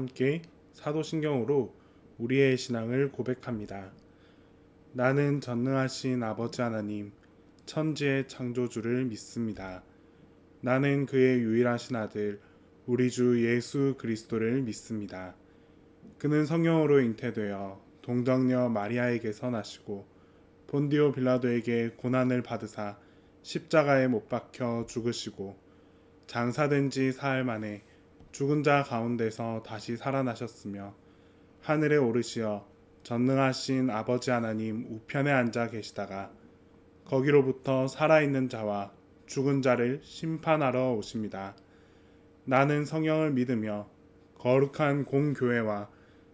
함께 사도신경으로 우리의 신앙을 고백합니다. 나는 전능하신 아버지 하나님, 천지의 창조주를 믿습니다. 나는 그의 유일하신 아들, 우리 주 예수 그리스도를 믿습니다. 그는 성령으로 잉태되어 동정녀 마리아에게서 나시고 본디오 빌라도에게 고난을 받으사 십자가에 못 박혀 죽으시고 장사된 지 사흘 만에 죽은 자 가운데서 다시 살아나셨으며 하늘에 오르시어 전능하신 아버지 하나님 우편에 앉아 계시다가 거기로부터 살아있는 자와 죽은 자를 심판하러 오십니다. 나는 성령을 믿으며 거룩한 공교회와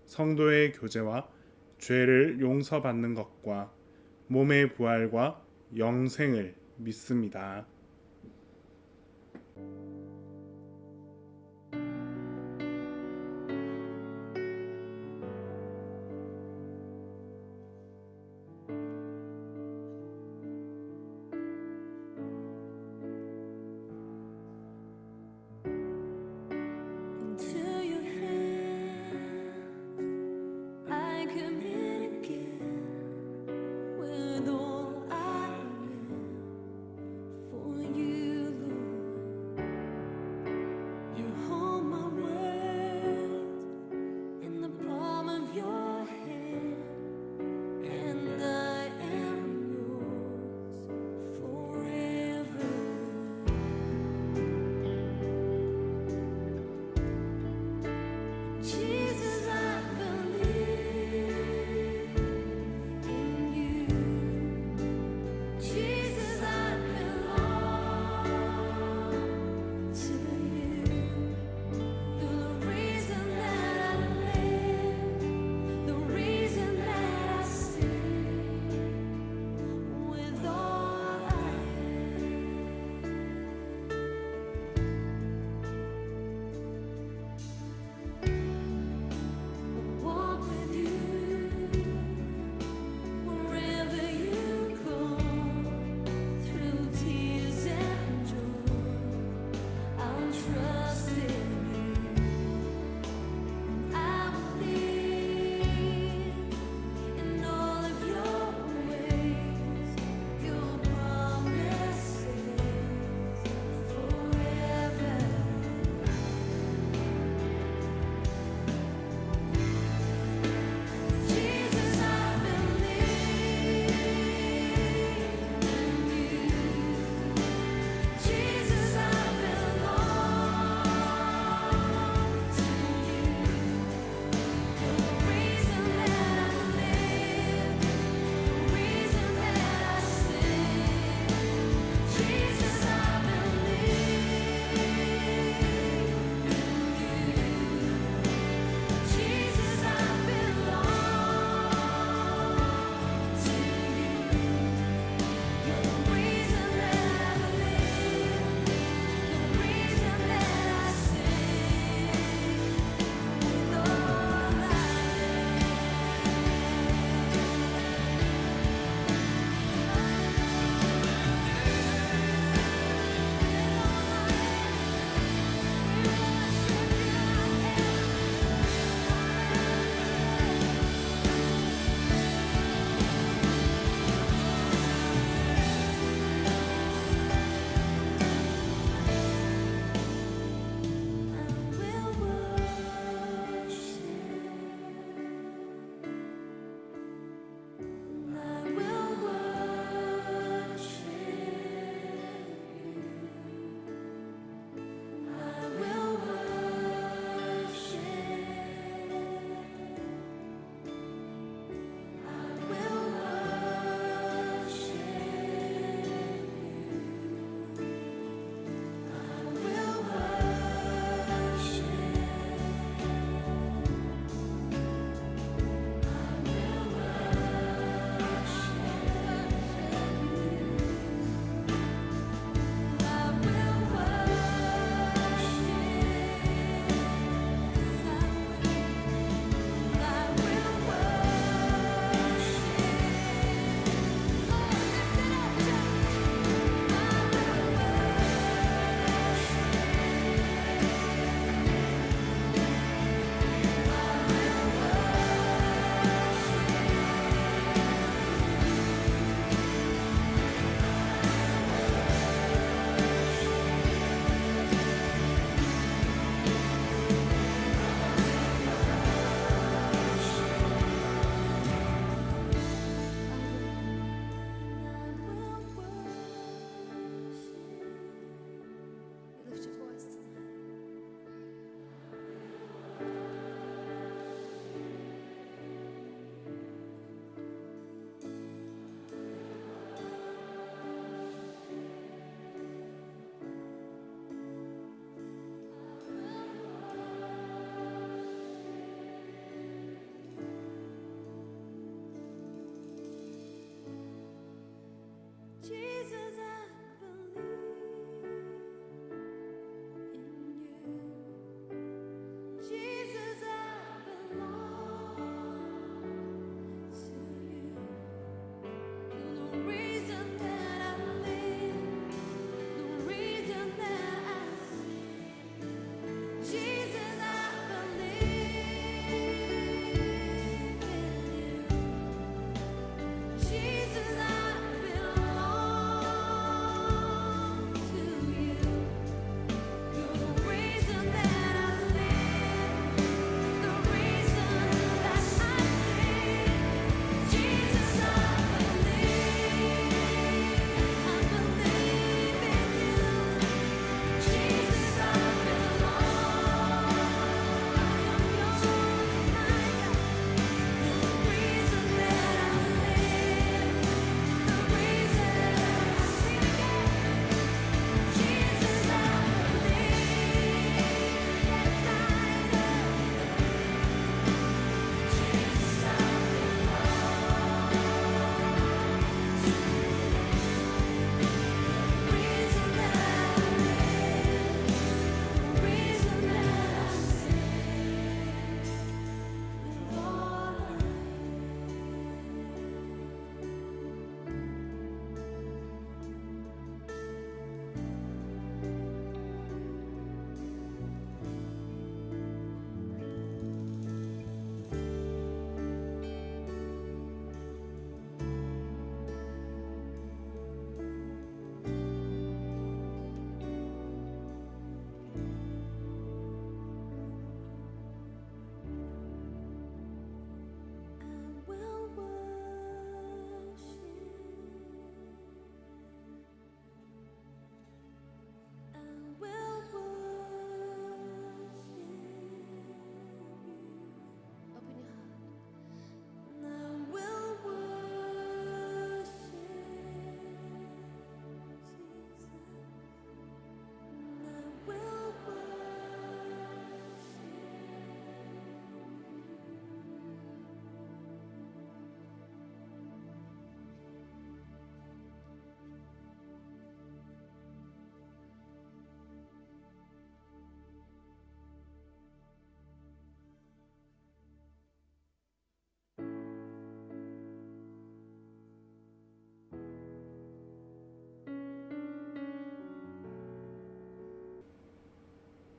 성도의 교제와 죄를 용서받는 것과 몸의 부활과 영생을 믿습니다. Into your hand I commit again with all I am. For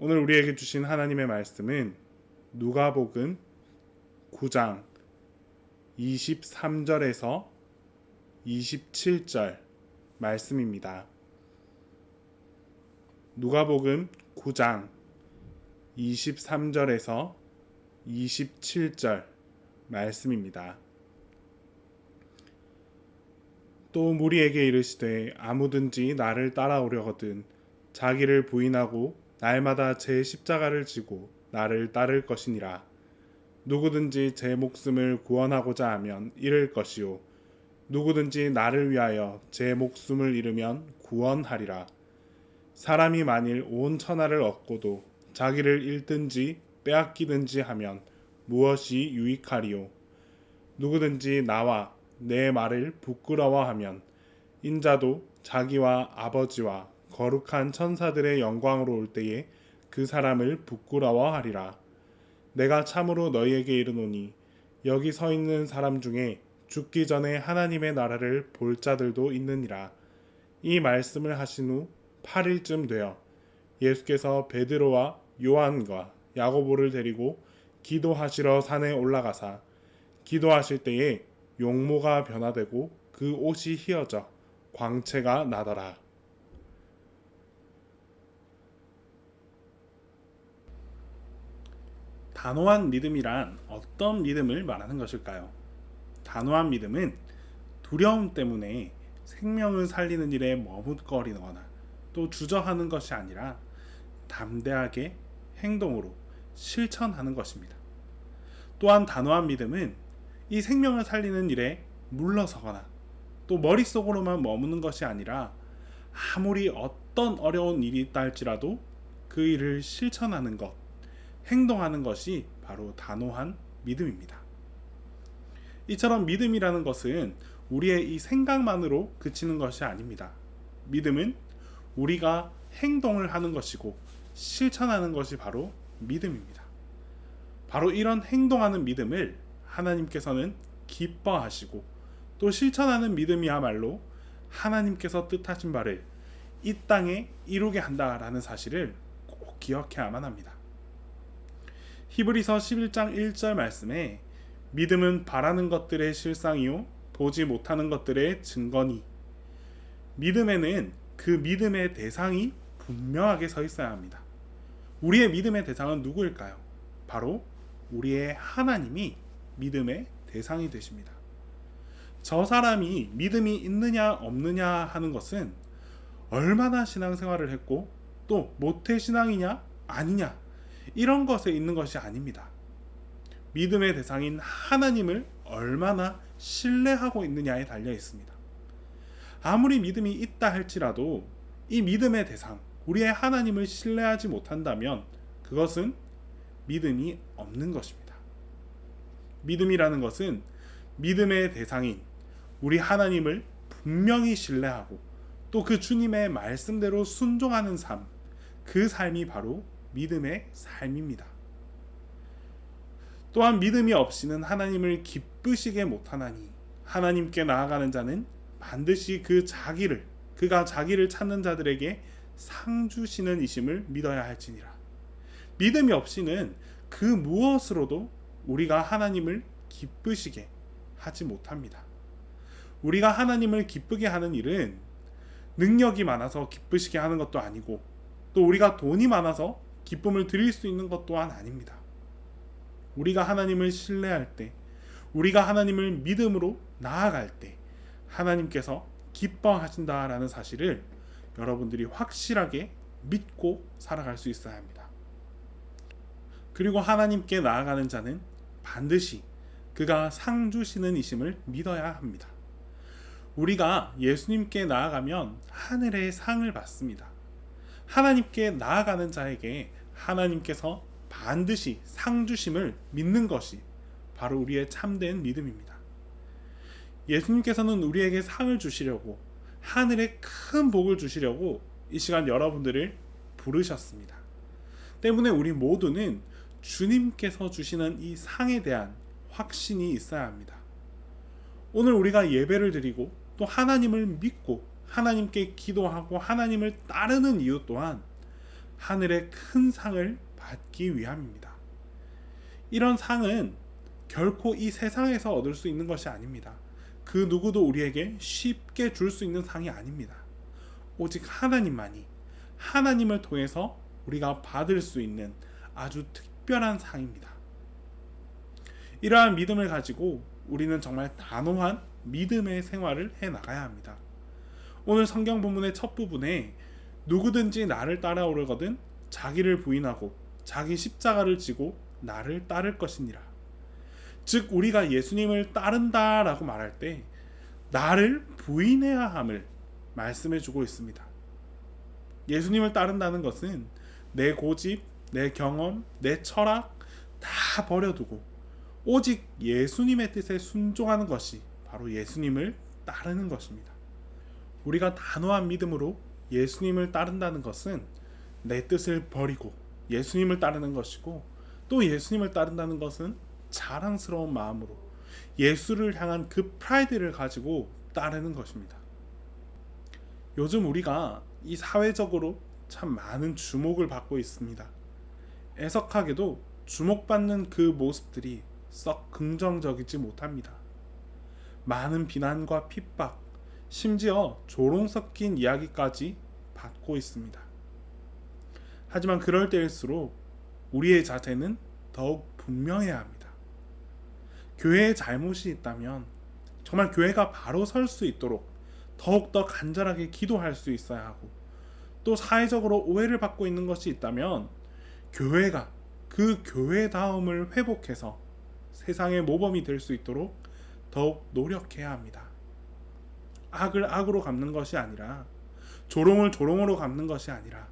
오늘 우리에게 주신 하나님의 말씀은 누가복음 9장 23절에서 27절 말씀입니다. 누가복음 9장 23절에서 27절 말씀입니다. 또 무리에게 이르시되 아무든지 나를 따라오려거든 자기를 부인하고 날마다 제 십자가를 지고 나를 따를 것이니라. 누구든지 제 목숨을 구원하고자 하면 잃을 것이요 누구든지 나를 위하여 제 목숨을 잃으면 구원하리라. 사람이 만일 온 천하를 얻고도 자기를 잃든지 빼앗기든지 하면 무엇이 유익하리요? 누구든지 나와 내 말을 부끄러워하면 인자도 자기와 아버지와 거룩한 천사들의 영광으로 올 때에 그 사람을 부끄러워하리라. 내가 참으로 너희에게 이르노니 여기 서 있는 사람 중에 죽기 전에 하나님의 나라를 볼 자들도 있느니라. 이 말씀을 하신 후 8일쯤 되어 예수께서 베드로와 요한과 야고보를 데리고 기도하시러 산에 올라가사 기도하실 때에 용모가 변화되고 그 옷이 휘어져 광채가 나더라. 단호한 믿음이란 어떤 믿음을 말하는 것일까요? 단호한 믿음은 두려움 때문에 생명을 살리는 일에 머뭇거리거나 또 주저하는 것이 아니라 담대하게 행동으로 실천하는 것입니다. 또한 단호한 믿음은 이 생명을 살리는 일에 물러서거나 또 머릿속으로만 머무는 것이 아니라 아무리 어떤 어려운 일이 있다 할지라도 그 일을 실천하는 것, 행동하는 것이 바로 단호한 믿음입니다. 이처럼 믿음이라는 것은 우리의 이 생각만으로 그치는 것이 아닙니다. 믿음은 우리가 행동을 하는 것이고 실천하는 것이 바로 믿음입니다. 바로 이런 행동하는 믿음을 하나님께서는 기뻐하시고 또 실천하는 믿음이야말로 하나님께서 뜻하신 바를 이 땅에 이루게 한다라는 사실을 꼭 기억해야만 합니다. 히브리서 11장 1절 말씀에 믿음은 바라는 것들의 실상이요 보지 못하는 것들의 증거니. 믿음에는 그 믿음의 대상이 분명하게 서 있어야 합니다. 우리의 믿음의 대상은 누구일까요? 바로 우리의 하나님이 믿음의 대상이 되십니다. 저 사람이 믿음이 있느냐 없느냐 하는 것은 얼마나 신앙생활을 했고 또 모태신앙이냐 아니냐 이런 것에 있는 것이 아닙니다. 믿음의 대상인 하나님을 얼마나 신뢰하고 있느냐에 달려 있습니다. 아무리 믿음이 있다 할지라도 이 믿음의 대상, 우리의 하나님을 신뢰하지 못한다면 그것은 믿음이 없는 것입니다. 믿음이라는 것은 믿음의 대상인 우리 하나님을 분명히 신뢰하고 또 그 주님의 말씀대로 순종하는 삶, 그 삶이 바로 믿음의 삶입니다. 또한 믿음이 없이는 하나님을 기쁘시게 못하나니 하나님께 나아가는 자는 반드시 그가 자기를 찾는 자들에게 상 주시는 이심을 믿어야 할지니라. 믿음이 없이는 그 무엇으로도 우리가 하나님을 기쁘시게 하지 못합니다. 우리가 하나님을 기쁘게 하는 일은 능력이 많아서 기쁘시게 하는 것도 아니고 또 우리가 돈이 많아서 기쁨을 드릴 수 있는 것 또한 아닙니다. 우리가 하나님을 신뢰할 때, 우리가 하나님을 믿음으로 나아갈 때 하나님께서 기뻐하신다라는 사실을 여러분들이 확실하게 믿고 살아갈 수 있어야 합니다. 그리고 하나님께 나아가는 자는 반드시 그가 상 주시는 이심을 믿어야 합니다. 우리가 예수님께 나아가면 하늘의 상을 받습니다. 하나님께 나아가는 자에게 하나님께서 반드시 상 주심을 믿는 것이 바로 우리의 참된 믿음입니다. 예수님께서는 우리에게 상을 주시려고 하늘의 큰 복을 주시려고 이 시간 여러분들을 부르셨습니다. 때문에 우리 모두는 주님께서 주시는 이 상에 대한 확신이 있어야 합니다. 오늘 우리가 예배를 드리고 또 하나님을 믿고 하나님께 기도하고 하나님을 따르는 이유 또한 하늘의 큰 상을 받기 위함입니다. 이런 상은 결코 이 세상에서 얻을 수 있는 것이 아닙니다. 그 누구도 우리에게 쉽게 줄 수 있는 상이 아닙니다. 오직 하나님만이, 하나님을 통해서 우리가 받을 수 있는 아주 특별한 상입니다. 이러한 믿음을 가지고 우리는 정말 단호한 믿음의 생활을 해 나가야 합니다. 오늘 성경 본문의 첫 부분에 누구든지 나를 따라오려거든 자기를 부인하고 자기 십자가를 지고 나를 따를 것이니라. 즉 우리가 예수님을 따른다라고 말할 때 나를 부인해야 함을 말씀해 주고 있습니다. 예수님을 따른다는 것은 내 고집, 내 경험, 내 철학 다 버려두고 오직 예수님의 뜻에 순종하는 것이 바로 예수님을 따르는 것입니다. 우리가 단호한 믿음으로 예수님을 따른다는 것은 내 뜻을 버리고 예수님을 따르는 것이고, 또 예수님을 따른다는 것은 자랑스러운 마음으로 예수를 향한 그 프라이드를 가지고 따르는 것입니다. 요즘 우리가 이 사회적으로 참 많은 주목을 받고 있습니다. 애석하게도 주목받는 그 모습들이 썩 긍정적이지 못합니다. 많은 비난과 핍박, 심지어 조롱 섞인 이야기까지 받고 있습니다. 하지만 그럴 때일수록 우리의 자세는 더욱 분명해야 합니다. 교회에 잘못이 있다면 정말 교회가 바로 설 수 있도록 더욱더 간절하게 기도할 수 있어야 하고, 또 사회적으로 오해를 받고 있는 것이 있다면 교회가 그 교회다움을 회복해서 세상의 모범이 될 수 있도록 더욱 노력해야 합니다. 악을 악으로 갚는 것이 아니라, 조롱을 조롱으로 갚는 것이 아니라,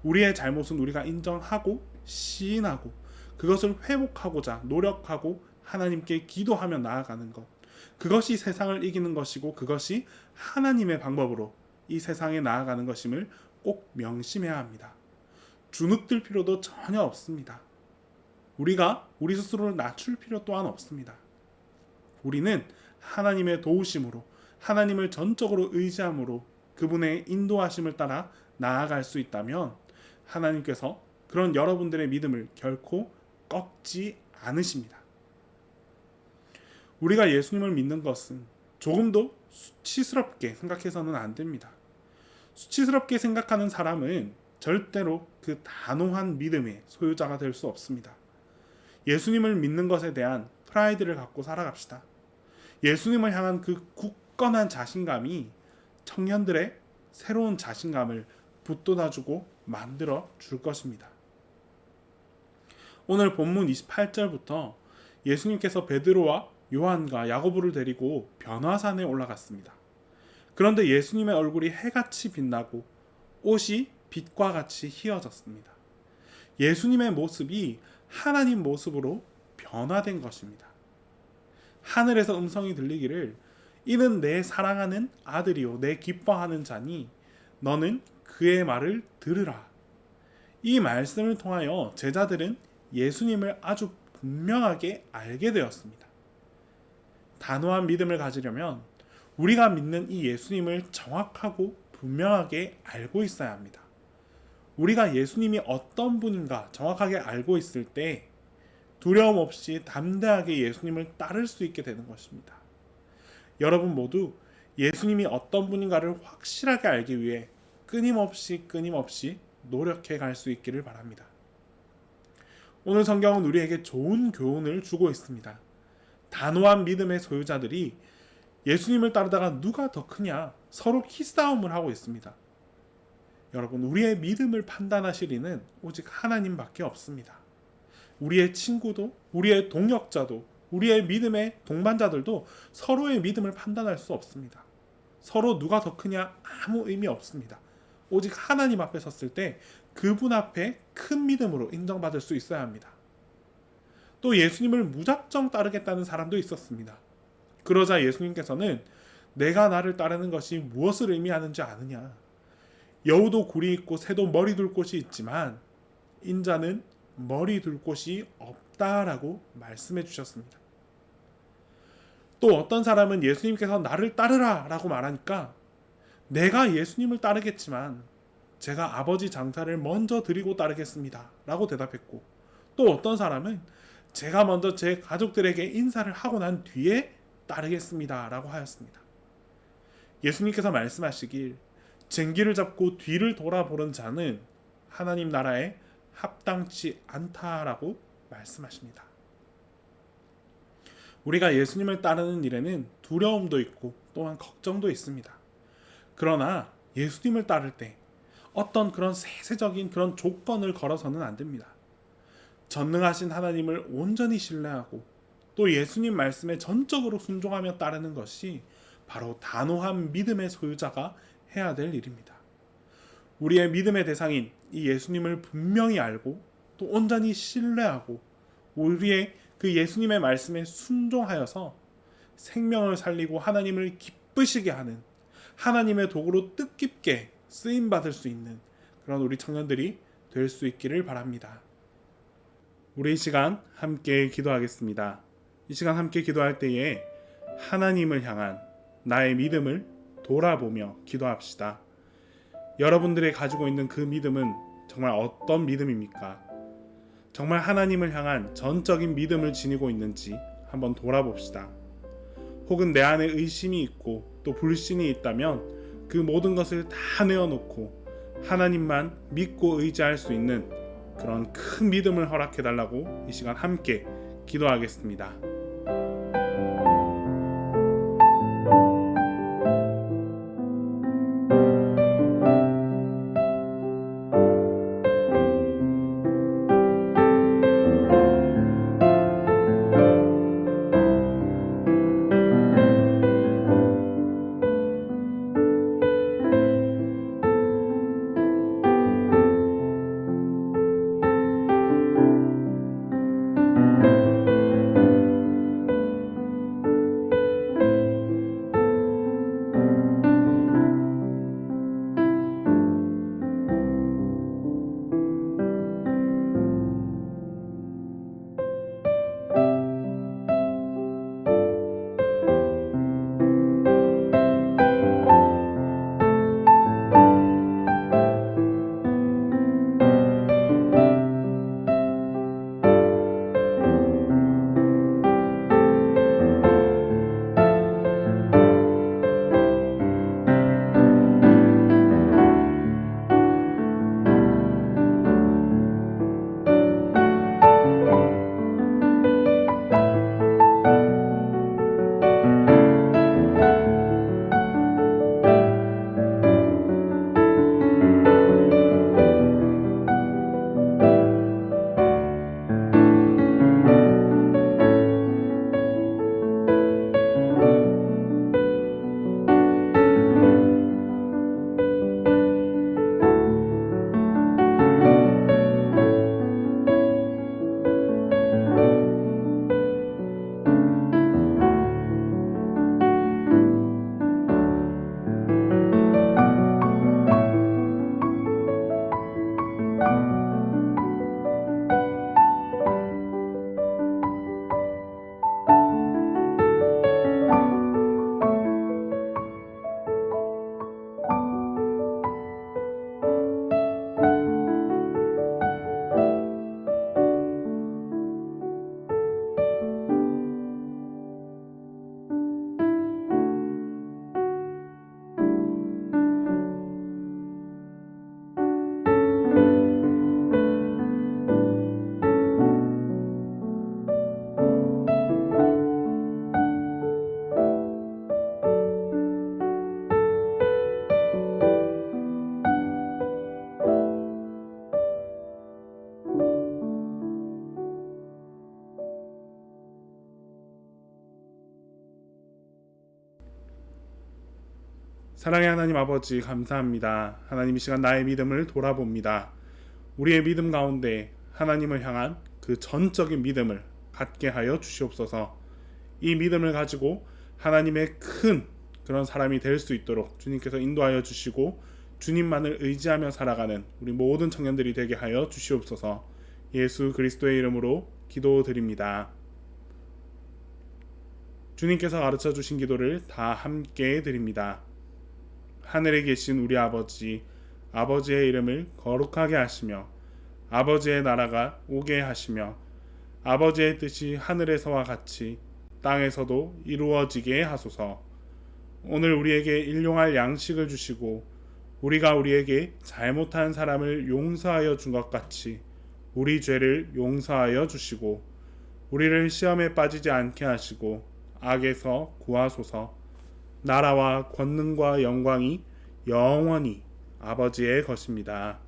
우리의 잘못은 우리가 인정하고 시인하고 그것을 회복하고자 노력하고 하나님께 기도하며 나아가는 것, 그것이 세상을 이기는 것이고 그것이 하나님의 방법으로 이 세상에 나아가는 것임을 꼭 명심해야 합니다. 주눅들 필요도 전혀 없습니다. 우리가 우리 스스로를 낮출 필요 또한 없습니다. 우리는 하나님의 도우심으로, 하나님을 전적으로 의지함으로 그분의 인도하심을 따라 나아갈 수 있다면 하나님께서 그런 여러분들의 믿음을 결코 꺾지 않으십니다. 우리가 예수님을 믿는 것은 조금도 수치스럽게 생각해서는 안 됩니다. 수치스럽게 생각하는 사람은 절대로 그 단호한 믿음의 소유자가 될 수 없습니다. 예수님을 믿는 것에 대한 프라이드를 갖고 살아갑시다. 예수님을 향한 그 굳건한 자신감이 청년들의 새로운 자신감을 붙돋아주고 만들어 줄 것입니다. 오늘 본문 28절부터 예수님께서 베드로와 요한과 야고보를 데리고 변화산에 올라갔습니다. 그런데 예수님의 얼굴이 해같이 빛나고 옷이 빛과 같이 희어졌습니다. 예수님의 모습이 하나님 모습으로 변화된 것입니다. 하늘에서 음성이 들리기를 이는 내 사랑하는 아들이요 내 기뻐하는 자니 너는 그의 말을 들으라. 이 말씀을 통하여 제자들은 예수님을 아주 분명하게 알게 되었습니다. 단호한 믿음을 가지려면 우리가 믿는 이 예수님을 정확하고 분명하게 알고 있어야 합니다. 우리가 예수님이 어떤 분인가 정확하게 알고 있을 때 두려움 없이 담대하게 예수님을 따를 수 있게 되는 것입니다. 여러분 모두 예수님이 어떤 분인가를 확실하게 알기 위해 끊임없이 노력해 갈 수 있기를 바랍니다. 오늘 성경은 우리에게 좋은 교훈을 주고 있습니다. 단호한 믿음의 소유자들이 예수님을 따르다가 누가 더 크냐 서로 기싸움을 하고 있습니다. 여러분, 우리의 믿음을 판단하실 이는 오직 하나님밖에 없습니다. 우리의 친구도, 우리의 동역자도, 우리의 믿음의 동반자들도 서로의 믿음을 판단할 수 없습니다. 서로 누가 더 크냐 아무 의미 없습니다. 오직 하나님 앞에 섰을 때 그분 앞에 큰 믿음으로 인정받을 수 있어야 합니다. 또 예수님을 무작정 따르겠다는 사람도 있었습니다. 그러자 예수님께서는 내가 나를 따르는 것이 무엇을 의미하는지 아느냐? 여우도 굴이 있고 새도 머리 둘 곳이 있지만 인자는 머리 둘 곳이 없다라고 말씀해 주셨습니다. 또 어떤 사람은 예수님께서 나를 따르라 라고 말하니까 내가 예수님을 따르겠지만 제가 아버지 장사를 먼저 드리고 따르겠습니다 라고 대답했고, 또 어떤 사람은 제가 먼저 제 가족들에게 인사를 하고 난 뒤에 따르겠습니다 라고 하였습니다. 예수님께서 말씀하시길 쟁기를 잡고 뒤를 돌아보는 자는 하나님 나라에 합당치 않다라고 말씀하십니다. 우리가 예수님을 따르는 일에는 두려움도 있고 또한 걱정도 있습니다. 그러나 예수님을 따를 때 어떤 그런 세세적인 그런 조건을 걸어서는 안 됩니다. 전능하신 하나님을 온전히 신뢰하고 또 예수님 말씀에 전적으로 순종하며 따르는 것이 바로 단호한 믿음의 소유자가 해야 될 일입니다. 우리의 믿음의 대상인 이 예수님을 분명히 알고 또 온전히 신뢰하고 우리의 그 예수님의 말씀에 순종하여서 생명을 살리고 하나님을 기쁘시게 하는 하나님의 도구로 뜻깊게 쓰임받을 수 있는 그런 우리 청년들이 될 수 있기를 바랍니다. 우리 이 시간 함께 기도하겠습니다. 이 시간 함께 기도할 때에 하나님을 향한 나의 믿음을 돌아보며 기도합시다. 여러분들이 가지고 있는 그 믿음은 정말 어떤 믿음입니까? 정말 하나님을 향한 전적인 믿음을 지니고 있는지 한번 돌아봅시다. 혹은 내 안에 의심이 있고 또 불신이 있다면 그 모든 것을 다 내어놓고 하나님만 믿고 의지할 수 있는 그런 큰 믿음을 허락해달라고 이 시간 함께 기도하겠습니다. 사랑의 하나님 아버지 감사합니다. 하나님 이 시간 나의 믿음을 돌아봅니다. 우리의 믿음 가운데 하나님을 향한 그 전적인 믿음을 갖게 하여 주시옵소서. 이 믿음을 가지고 하나님의 큰 그런 사람이 될 수 있도록 주님께서 인도하여 주시고 주님만을 의지하며 살아가는 우리 모든 청년들이 되게 하여 주시옵소서. 예수 그리스도의 이름으로 기도드립니다. 주님께서 가르쳐 주신 기도를 다 함께 드립니다. 하늘에 계신 우리 아버지, 아버지의 이름을 거룩하게 하시며 아버지의 나라가 오게 하시며 아버지의 뜻이 하늘에서와 같이 땅에서도 이루어지게 하소서. 오늘 우리에게 일용할 양식을 주시고 우리가 우리에게 잘못한 사람을 용서하여 준 것 같이 우리 죄를 용서하여 주시고 우리를 시험에 빠지지 않게 하시고 악에서 구하소서. 나라와 권능과 영광이 영원히 아버지의 것입니다.